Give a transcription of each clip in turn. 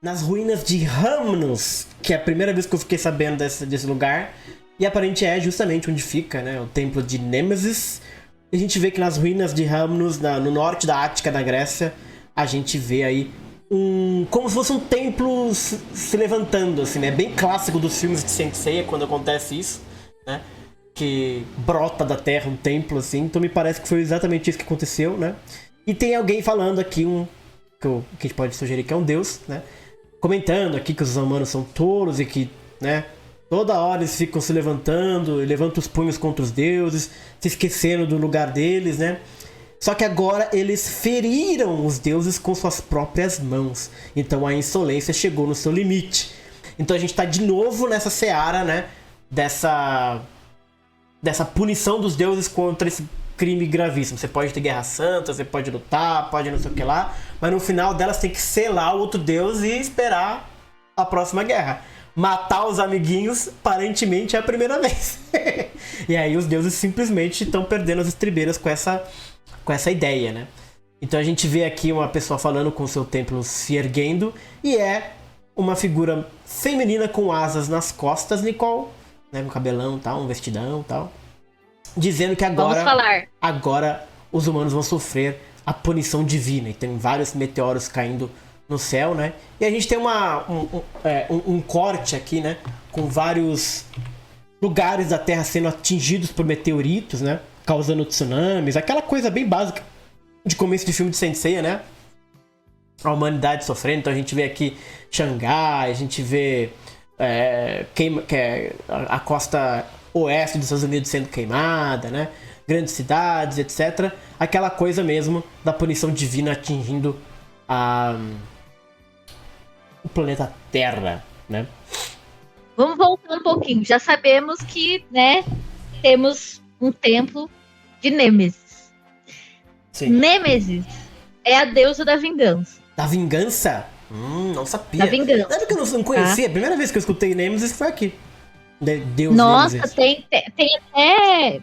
nas ruínas de Rhamnus, que é a primeira vez que eu fiquei sabendo desse lugar. E aparentemente é justamente onde fica, né, o templo de Nêmesis. E a gente vê que nas ruínas de Rhamnus, no norte da Ática, na Grécia, a gente vê aí como se fosse um templo se levantando, assim, né? Bem clássico dos filmes de Saint Seiya, quando acontece isso, né? Que brota da terra um templo, assim. Então me parece que foi exatamente isso que aconteceu, né? E tem alguém falando aqui, que a gente pode sugerir que é um deus, né? Comentando aqui que os humanos são touros e que, né, toda hora eles ficam se levantando, levantam os punhos contra os deuses, se esquecendo do lugar deles, né? Só que agora eles feriram os deuses com suas próprias mãos. Então a insolência chegou no seu limite. Então a gente tá de novo nessa seara, né? Dessa punição dos deuses contra esse crime gravíssimo. Você pode ter guerra santa, você pode lutar, pode não sei o que lá, mas no final delas tem que selar o outro deus e esperar a próxima guerra. Matar os amiguinhos, aparentemente, é a primeira vez. E aí os deuses simplesmente estão perdendo as estribeiras com essa ideia, né? Então a gente vê aqui uma pessoa falando com o seu templo se erguendo, e é uma figura feminina com asas nas costas, Nicole, né, um cabelão, tal, um vestidão, tal, dizendo que agora os humanos vão sofrer a punição divina. E tem vários meteoros caindo no céu, né? E a gente tem um corte aqui, né, com vários lugares da Terra sendo atingidos por meteoritos, né, causando tsunamis, aquela coisa bem básica de começo de filme de Saint Seiya, né? A humanidade sofrendo. Então a gente vê aqui Xangai, a gente vê a costa oeste dos Estados Unidos sendo queimada, né? Grandes cidades, etc. Aquela coisa mesmo da punição divina atingindo o planeta Terra, né? Vamos voltar um pouquinho. Já sabemos que, né, temos um templo de Nêmesis. Sim. Nêmesis é a deusa da vingança. Da vingança? Não sabia. Da vingança. Sabe que eu não conhecia? A primeira vez que eu escutei Nemesis foi aqui. Deus Nossa, Nemesis. tem até...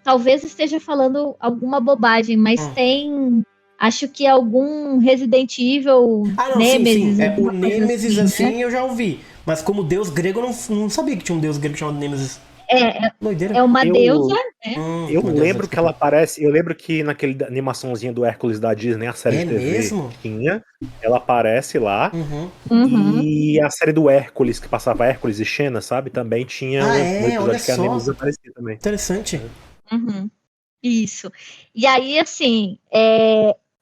Talvez esteja falando alguma bobagem, mas tem... Acho que algum Resident Evil Nemesis. Sim. O Nemesis, assim, né? eu já ouvi. Mas como deus grego, eu não sabia que tinha um deus grego chamado Nemesis. É uma deusa, né? Eu lembro que ela aparece. Eu lembro que naquele animaçãozinha do Hércules da Disney, a série de TV mesmo? tinha. Ela aparece lá. Uhum. E a série do Hércules, que passava Hércules e Xena, sabe? Também tinha um episódio que a Nemesis aparecia também. Interessante. Uhum. Isso. E aí, assim,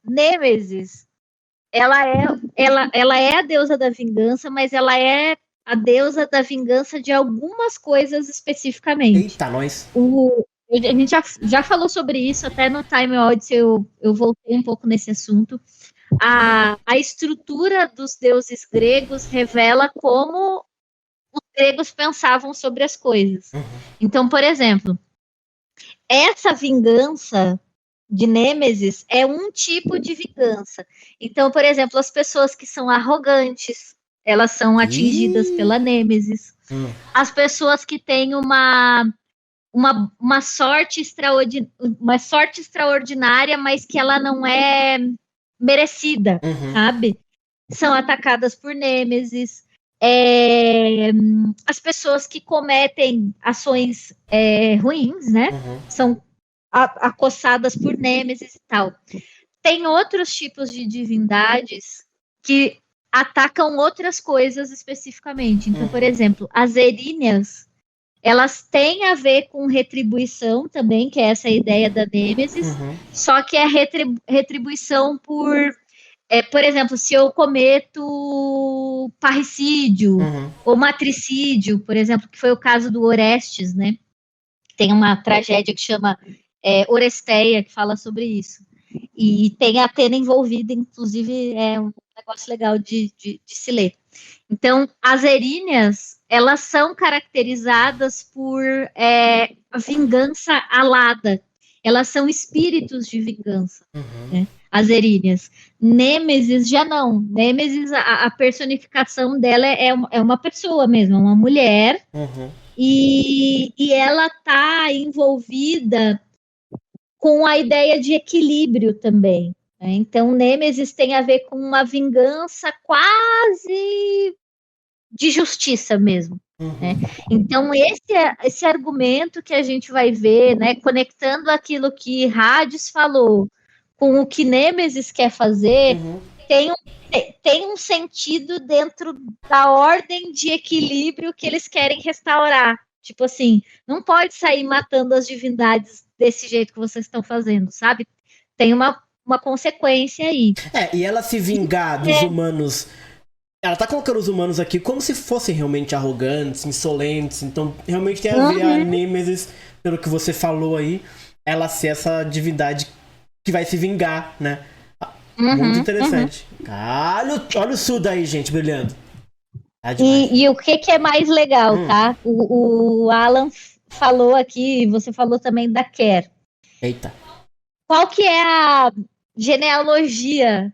Nêmesis, ela é a deusa da vingança, mas ela é a deusa da vingança de algumas coisas especificamente. Eita, nós. A gente já falou sobre isso, até no Time Odyssey eu voltei um pouco nesse assunto. A estrutura dos deuses gregos revela como os gregos pensavam sobre as coisas. Então, por exemplo, essa vingança de Nêmesis é um tipo de vingança. Então, por exemplo, as pessoas que são arrogantes, elas são atingidas pela Nêmesis. As pessoas que têm uma sorte extraordinária, mas que ela não é merecida, sabe? São atacadas por Nêmesis. As pessoas que cometem ações ruins, né? São acossadas por Nêmesis e tal. Tem outros tipos de divindades que atacam outras coisas especificamente. Então, por exemplo, as Eríneas, elas têm a ver com retribuição também, que é essa ideia da Nêmesis, só que é retribuição por exemplo, se eu cometo parricídio ou matricídio, por exemplo, que foi o caso do Orestes, né? Tem uma tragédia que chama Oresteia, que fala sobre isso. E tem a Atena envolvida, inclusive é um negócio legal de se ler. Então, as Eríneas, elas são caracterizadas por vingança alada. Elas são espíritos de vingança, né? As Eríneas. Nêmesis já não. Nêmesis, a personificação dela é uma pessoa mesmo, uma mulher, e ela está envolvida com a ideia de equilíbrio também. Né? Então, Nêmesis tem a ver com uma vingança quase de justiça mesmo. Né? Então, esse argumento que a gente vai ver, né, conectando aquilo que Hades falou com o que Nêmesis quer fazer, tem um sentido dentro da ordem de equilíbrio que eles querem restaurar. Tipo assim, não pode sair matando as divindades desse jeito que vocês estão fazendo, sabe? Tem uma consequência aí. E ela se vingar dos humanos. Ela tá colocando os humanos aqui como se fossem realmente arrogantes, insolentes. Então, realmente tem a ver a Nêmesis, pelo que você falou aí, ela ser essa divindade que vai se vingar, né? Muito interessante. Olha o Suda aí, gente, brilhando. E o que é mais legal, tá? O Alan falou aqui, você falou também da Ker. Eita. Qual que é a genealogia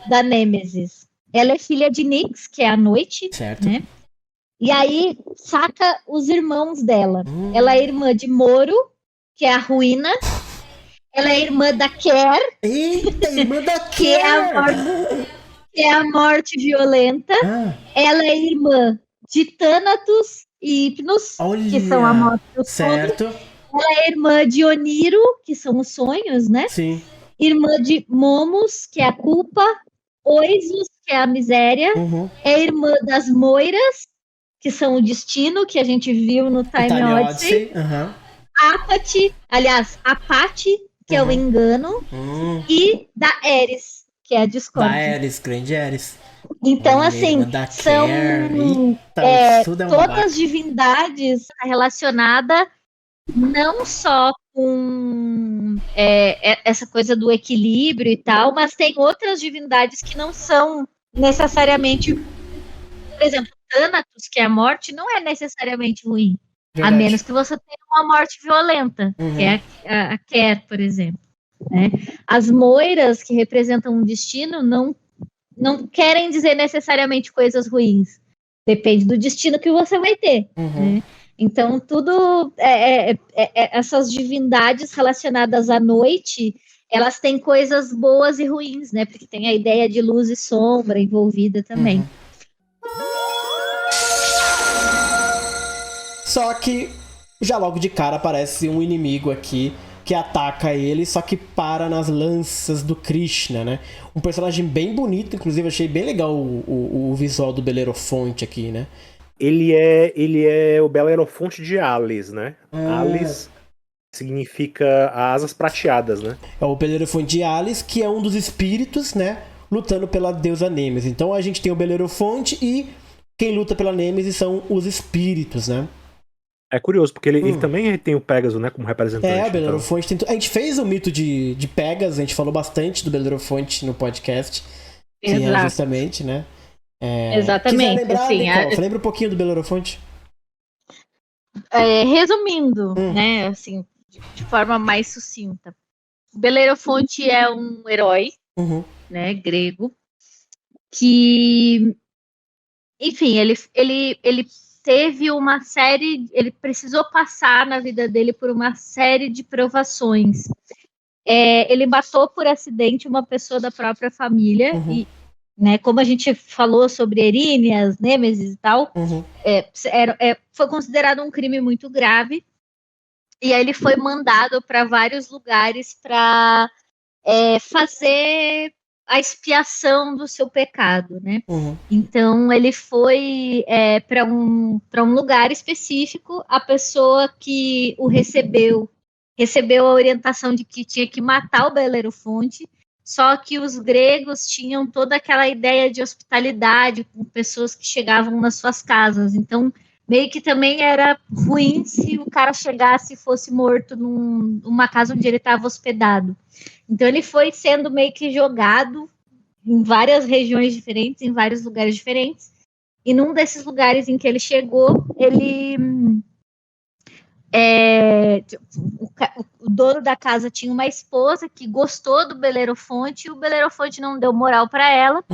da Nêmesis? Ela é filha de Nyx, que é a noite, certo. Né? E aí saca os irmãos dela. Ela é irmã de Moro, que é a ruína. Ela é irmã da Ker. Eita, irmã da Ker! Que é a morte violenta. Ela é irmã de Thanatos e Hypnos, que são a morte do certo. sono. Ela é irmã de Oniro, que são os sonhos, né? Sim. Irmã de Momus, que é a culpa. Oisos, que é a miséria. É irmã das Moiras, que são o destino, que a gente viu no Time Odyssey. Apate, que é o engano. E da Eris, que é a discórdia. Da Eris, grande Eris. Então, assim, são todas as divindades relacionadas não só com essa coisa do equilíbrio e tal, mas tem outras divindades que não são necessariamente... Por exemplo, Thanatos, que é a morte, não é necessariamente ruim. Verdade. A menos que você tenha uma morte violenta, que é a Ker, por exemplo. Né? As Moiras, que representam um destino, não querem dizer necessariamente coisas ruins. Depende do destino que você vai ter. Né? Então, tudo... essas divindades relacionadas à noite, elas têm coisas boas e ruins, né? Porque tem a ideia de luz e sombra envolvida também. Só que já logo de cara aparece um inimigo aqui que ataca ele, só que para nas lanças do Krishna, né? Um personagem bem bonito, inclusive achei bem legal o visual do Belerofonte aqui, né? Ele é o Belerofonte de Alis, né? Alis significa asas prateadas, né? É o Belerofonte de Alis, que é um dos espíritos, né? Lutando pela deusa Nêmesis. Então a gente tem o Belerofonte e quem luta pela Nêmesis são os espíritos, né? É curioso, porque ele também tem o Pegasus, né, como representante. O Belerofonte tem... A gente fez o mito de Pegasus, a gente falou bastante do Belerofonte no podcast. Que é justamente, né? Exatamente. Lembrar, assim, lembra um pouquinho do Belerofonte? Resumindo, né, assim, de forma mais sucinta. O Belerofonte é um herói, né, grego, que, enfim, ele teve uma série, ele precisou passar na vida dele por uma série de provações. Ele matou por acidente uma pessoa da própria família e, né, como a gente falou sobre Eríneas, Nêmesis e tal, foi considerado um crime muito grave e aí ele foi mandado para vários lugares para fazer a expiação do seu pecado, né? Então ele foi para um lugar específico. A pessoa que o recebeu a orientação de que tinha que matar o Belerofonte, só que os gregos tinham toda aquela ideia de hospitalidade com pessoas que chegavam nas suas casas. Então meio que também era ruim se o cara chegasse e fosse morto numa casa onde ele estava hospedado. Então ele foi sendo meio que jogado em várias regiões diferentes, em vários lugares diferentes. E num desses lugares em que ele chegou, o dono da casa tinha uma esposa que gostou do Belerofonte e o Belerofonte não deu moral para ela.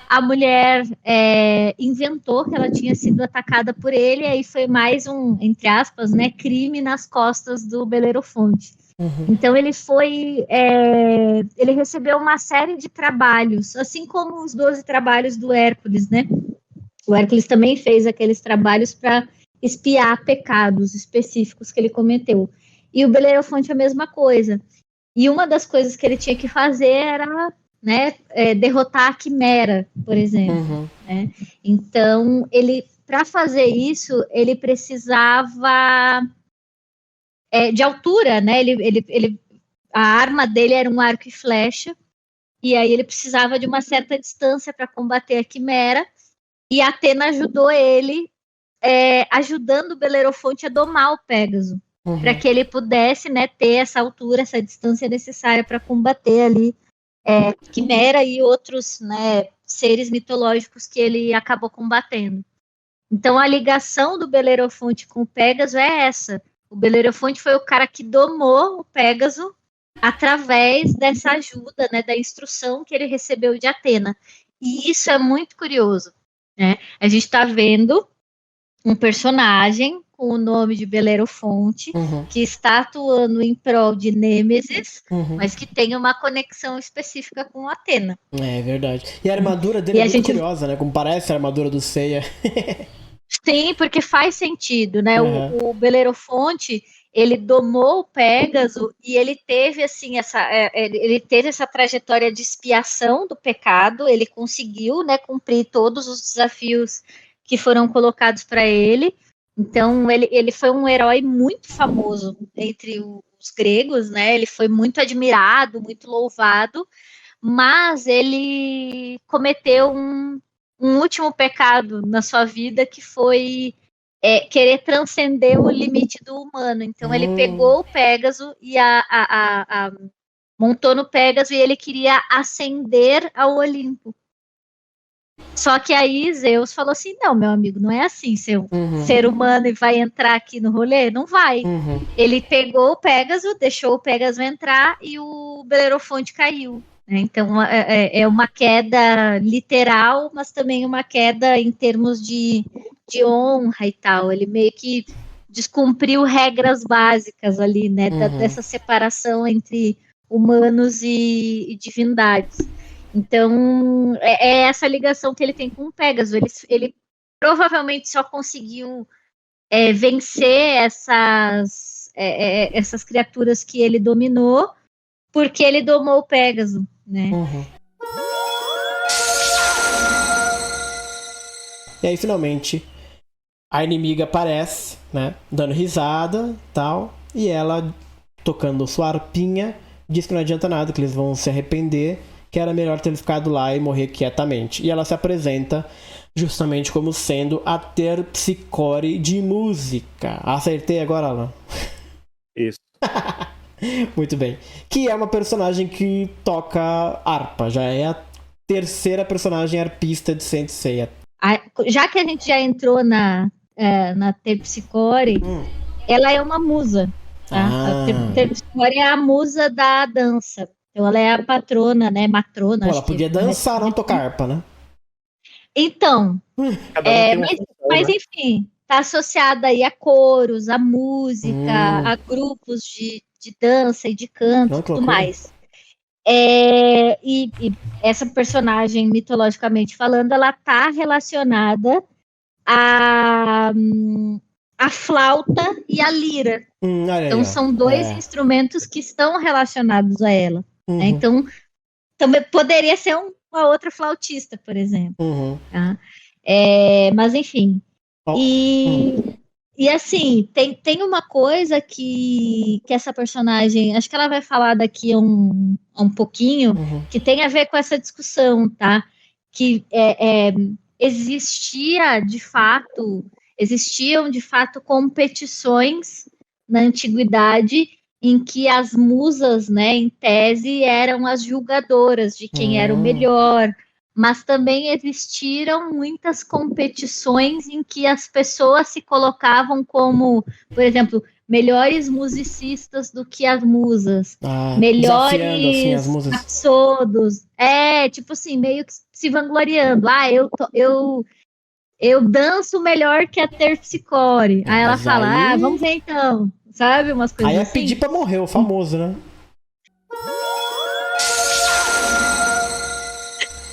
A mulher inventou que ela tinha sido atacada por ele, e aí foi mais um, entre aspas, né, crime nas costas do Belerofonte. Então ele recebeu uma série de trabalhos, assim como os 12 trabalhos do Hércules, né? O Hércules também fez aqueles trabalhos para espiar pecados específicos que ele cometeu. E o Belerofonte a mesma coisa. E uma das coisas que ele tinha que fazer era, né, derrotar a Quimera, por exemplo. Né? Então, para fazer isso, ele precisava de altura, né? A arma dele era um arco e flecha, e aí ele precisava de uma certa distância para combater a Quimera, e a Atena ajudou ele, ajudando o Belerofonte a domar o Pégaso, para que ele pudesse, né, ter essa altura, essa distância necessária para combater ali Quimera e outros, né, seres mitológicos que ele acabou combatendo. Então a ligação do Belerofonte com o Pégaso é essa. O Belerofonte foi o cara que domou o Pégaso através dessa ajuda, né, da instrução que ele recebeu de Atena. E isso é muito curioso, né? A gente está vendo um personagem com o nome de Belerofonte, que está atuando em prol de Nêmesis, mas que tem uma conexão específica com Atena. É verdade. E a armadura dele é muito curiosa, né? Como parece a armadura do Seiya. Sim, porque faz sentido, né? O Belerofonte, ele domou o Pégaso e ele teve assim essa trajetória de expiação do pecado. Ele conseguiu, né, cumprir todos os desafios que foram colocados para ele. Então ele foi um herói muito famoso entre os gregos, né? Ele foi muito admirado, muito louvado, mas ele cometeu um último pecado na sua vida, que foi querer transcender o limite do humano. Então ele pegou o Pégaso e montou no Pégaso, e ele queria ascender ao Olimpo. Só que aí Zeus falou assim: não, meu amigo, não é assim, seu ser humano, e vai entrar aqui no rolê? Não vai. Ele pegou o Pégaso, deixou o Pégaso entrar, e o Belerofonte caiu. Então é uma queda literal, mas também uma queda em termos de honra e tal. Ele meio que descumpriu regras básicas ali, né, dessa separação entre humanos e divindades. Então é essa ligação que ele tem com o Pégaso. Ele provavelmente só conseguiu vencer essas criaturas que ele dominou porque ele domou o Pégaso, né? E aí, finalmente, a inimiga aparece, né? Dando risada, tal. E ela, tocando sua arpinha, diz que não adianta nada, que eles vão se arrepender, que era melhor ter ficado lá e morrer quietamente. E ela se apresenta justamente como sendo a Terpsicore de música. Acertei agora, Alan? Isso. Muito bem. Que é uma personagem que toca harpa. Já é a terceira personagem arpista de Saint Seiya. Já que a gente já entrou na Terpsicore, ela é uma musa. Tá? A Terpsicore é a musa da dança. Então ela é a patrona, né? Matrona. Ela podia dançar, não tocar harpa, né? Então, mas enfim, está associada aí a coros, a música, a grupos de dança e de canto e tudo mais. E essa personagem, mitologicamente falando, ela está relacionada à flauta e à lira. Então são dois instrumentos que estão relacionados a ela. Né? Então também poderia ser uma outra flautista, por exemplo. Tá? Mas enfim. E assim, tem uma coisa que essa personagem, acho que ela vai falar daqui a um pouquinho, que tem a ver com essa discussão, tá? Que existiam de fato competições na antiguidade em que as musas, né, em tese, eram as julgadoras de quem era o melhor. Mas também existiram muitas competições em que as pessoas se colocavam como, por exemplo, melhores musicistas do que as musas, melhores assim, as rapsodos, tipo assim, meio que se vangloriando. Eu danço melhor que a Terpsicore. Aí ela fala, vamos ver então, sabe, umas coisas aí assim. Aí é pedir pra morrer, o famoso, né?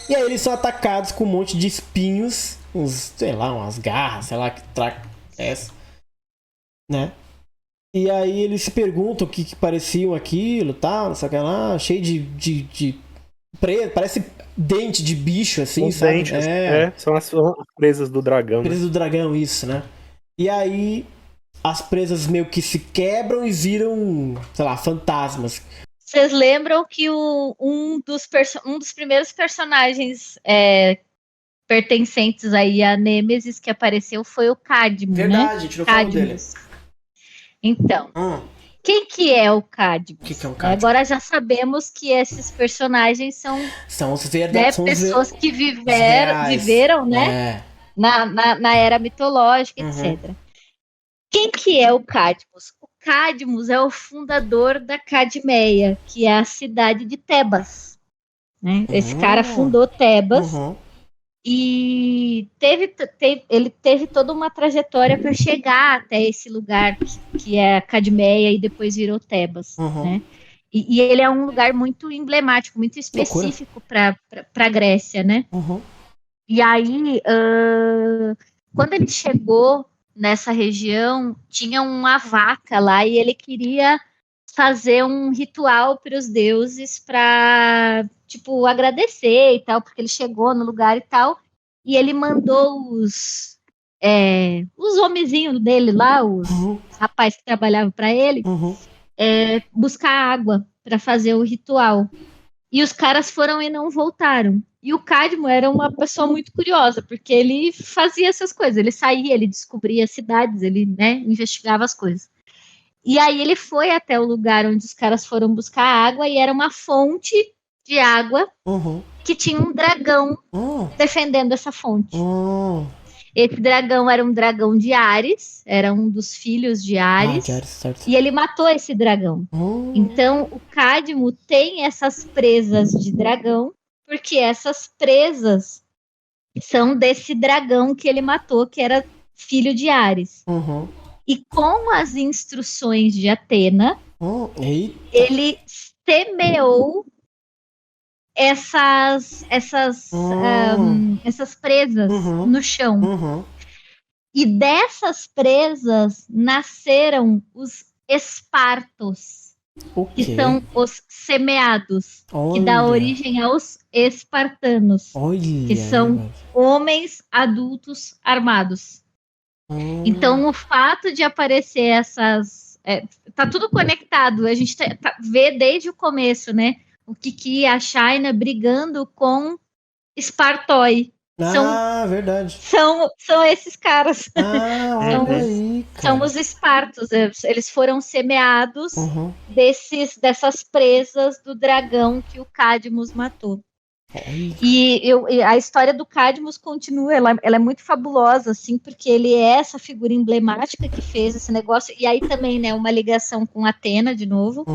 E aí eles são atacados com um monte de espinhos sei lá, umas garras, sei lá que traca é essa, né? E aí eles se perguntam o que pareciam aquilo, tal, não sei o que lá, cheio de parece dente de bicho, assim, Os sabe? dentes, são as presas do dragão. Presas do dragão, isso, né? E aí as presas meio que se quebram e viram, sei lá, fantasmas. Vocês lembram que um dos primeiros personagens pertencentes aí a Nêmesis que apareceu foi o Cadmo, Verdade, né? a gente não falou dele. Então, quem que é o Cadmus? O que é um Cadmus? Agora já sabemos que esses personagens são os verdadeiros, pessoas que viveram, né? Na era mitológica, etc. Quem que é o Cadmus? O Cadmus é o fundador da Cadmeia, que é a cidade de Tebas. Né? Esse cara fundou Tebas. E ele teve toda uma trajetória para chegar até esse lugar que é a Cadmeia e depois virou Tebas, né? E ele é um lugar muito emblemático, muito específico para a Grécia, né? E aí, quando ele chegou nessa região, tinha uma vaca lá e ele queria fazer um ritual para os deuses para, tipo, agradecer e tal, porque ele chegou no lugar e tal, e ele mandou os homenzinhos dele lá, os rapazes que trabalhavam para ele, buscar água para fazer o ritual. E os caras foram e não voltaram. E o Cadmo era uma pessoa muito curiosa, porque ele fazia essas coisas, ele saía, ele descobria cidades, ele, né, investigava as coisas. E aí ele foi até o lugar onde os caras foram buscar água e era uma fonte de água que tinha um dragão defendendo essa fonte. Esse dragão era um dragão de Ares, era um dos filhos de Ares, e ele matou esse dragão. Então o Cadmo tem essas presas de dragão, porque essas presas são desse dragão que ele matou, que era filho de Ares. E com as instruções de Atena, ele semeou essas presas no chão. E dessas presas nasceram os espartos, que são os semeados, que dá origem aos espartanos, que são homens adultos armados. Então, o fato de aparecer essas... tá tudo conectado. A gente vê desde o começo, né? O Kiki e a Shaina brigando com Espartói. Verdade. São esses caras. São os espartos. Eles foram semeados dessas presas do dragão que o Cadmus matou. E a história do Cadmus continua, ela é muito fabulosa, assim, porque ele é essa figura emblemática que fez esse negócio, e aí também, né, uma ligação com Atena, de novo.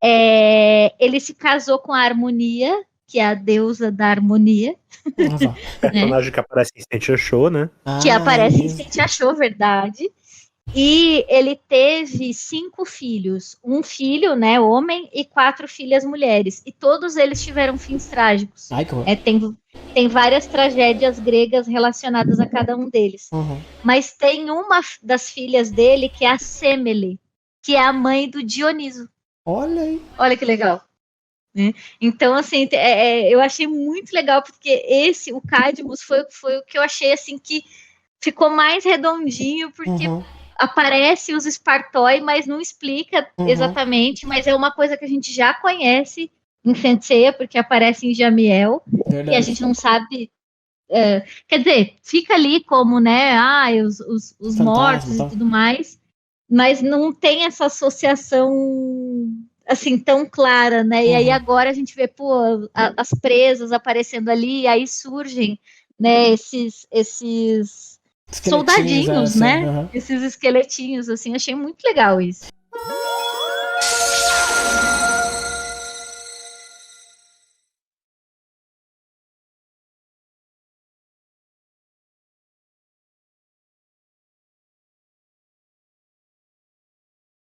Ele se casou com a Harmonia, que é a deusa da harmonia. Personagem que aparece em Saint Show, né? Que aparece em Saint Show, verdade. E ele teve 5 filhos. Um filho, né, homem, e 4 filhas mulheres. E todos eles tiveram fins trágicos. Tem várias tragédias gregas relacionadas a cada um deles. Mas tem uma das filhas dele, que é a Semele, que é a mãe do Dioniso. Olha aí. Olha que legal. Então, assim, eu achei muito legal, porque o Cadmus foi o que eu achei, assim, que ficou mais redondinho, porque aparece os Espartói, mas não explica exatamente, mas é uma coisa que a gente já conhece em Centeia, porque aparece em Jamiel, e a gente não sabe... quer dizer, fica ali como, né, os mortos e tudo mais, mas não tem essa associação... assim, tão clara, né? E aí agora a gente vê, as presas aparecendo ali, e aí surgem, né, esses soldadinhos, né? Esses esqueletinhos, assim, achei muito legal isso.